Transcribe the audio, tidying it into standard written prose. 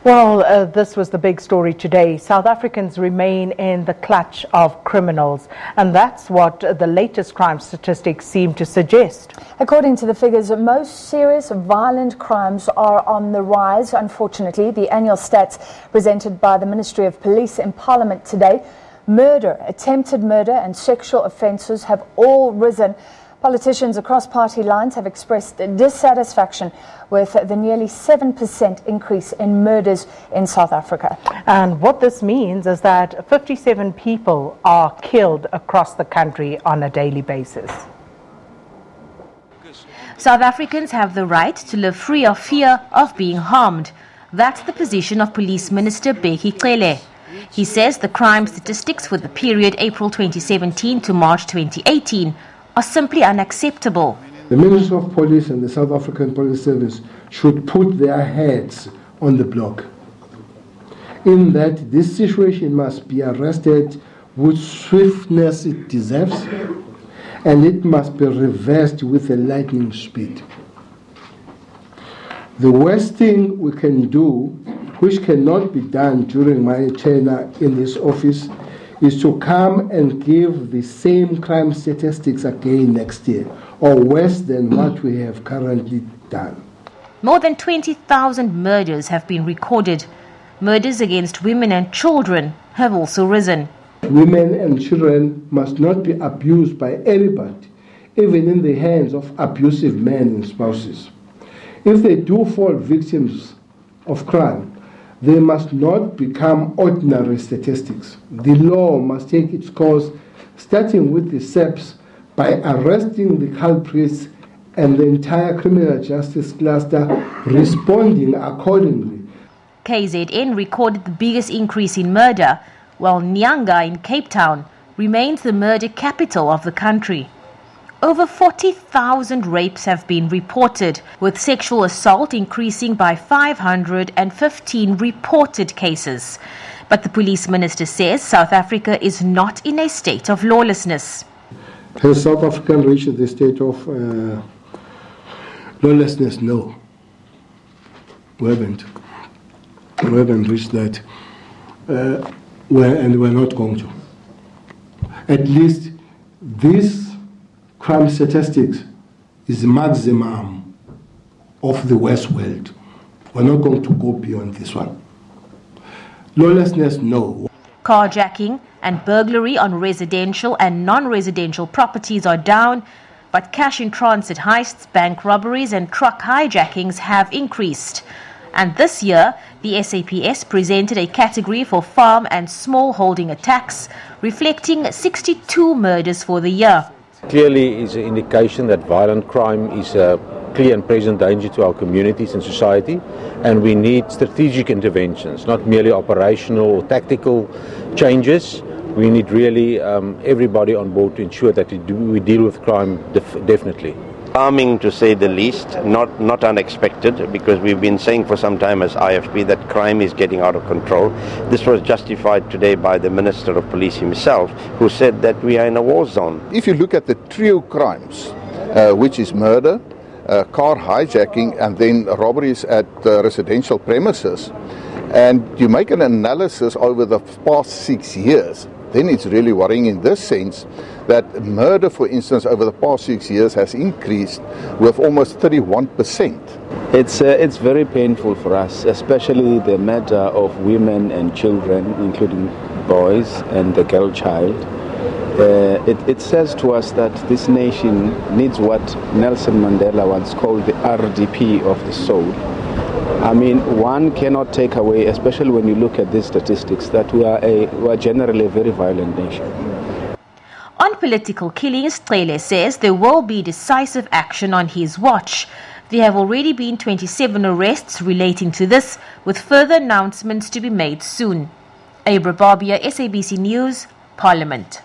Well, this was the big story today. South Africans remain in the clutch of criminals, and that's what the latest crime statistics seem to suggest. According to the figures, most serious violent crimes are on the rise. Unfortunately, the annual stats presented by the Ministry of Police in Parliament today, murder, attempted murder and sexual offences have all risen. Politicians across party lines have expressed dissatisfaction with the nearly 7% increase in murders in South Africa. And what this means is that 57 people are killed across the country on a daily basis. South Africans have the right to live free of fear of being harmed. That's the position of Police Minister Bheki Cele. He says the crime statistics for the period April 2017 to March 2018 are simply unacceptable. The Minister of Police and the South African Police Service should put their heads on the block, in that this situation must be arrested with swiftness it deserves, and it must be reversed with a lightning speed. The worst thing we can do, which cannot be done during my tenure in this office, is to come and give the same crime statistics again next year, or worse than what we have currently done. More than 20,000 murders have been recorded. Murders against women and children have also risen. Women and children must not be abused by anybody, even in the hands of abusive men and spouses. If they do fall victims of crime, they must not become ordinary statistics. The law must take its course, starting with the SABC, by arresting the culprits and the entire criminal justice cluster responding accordingly. KZN recorded the biggest increase in murder, while Nyanga in Cape Town remains the murder capital of the country. Over 40,000 rapes have been reported, with sexual assault increasing by 515 reported cases. But the police minister says South Africa is not in a state of lawlessness. Has South Africa reached the state of lawlessness? No. We haven't. We haven't reached that. And we're not going to. At least this crime statistics is the maximum of the West world. We're not going to go beyond this one. Lawlessness, no. Carjacking and burglary on residential and non-residential properties are down, but cash-in-transit heists, bank robberies and truck hijackings have increased. And this year, the SABC presented a category for farm and small-holding attacks, reflecting 62 murders for the year. Clearly is an indication that violent crime is a clear and present danger to our communities and society, and we need strategic interventions, not merely operational or tactical changes. We need really everybody on board to ensure that we deal with crime definitely. Alarming to say the least, not unexpected, because we've been saying for some time as IFP that crime is getting out of control. This was justified today by the Minister of Police himself, who said that we are in a war zone. If you look at the trio crimes, which is murder, car hijacking and then robberies at residential premises, and you make an analysis over the past 6 years, then it's really worrying in this sense that murder, for instance, over the past 6 years has increased with almost 31%. It's very painful for us, especially the matter of women and children, including boys and the girl child. It says to us that this nation needs what Nelson Mandela once called the RDP of the soul. I mean, one cannot take away, especially when you look at these statistics, that we are generally a very violent nation. On political killings, Cele says there will be decisive action on his watch. There have already been 27 arrests relating to this, with further announcements to be made soon. Abra Barbia, SABC News, Parliament.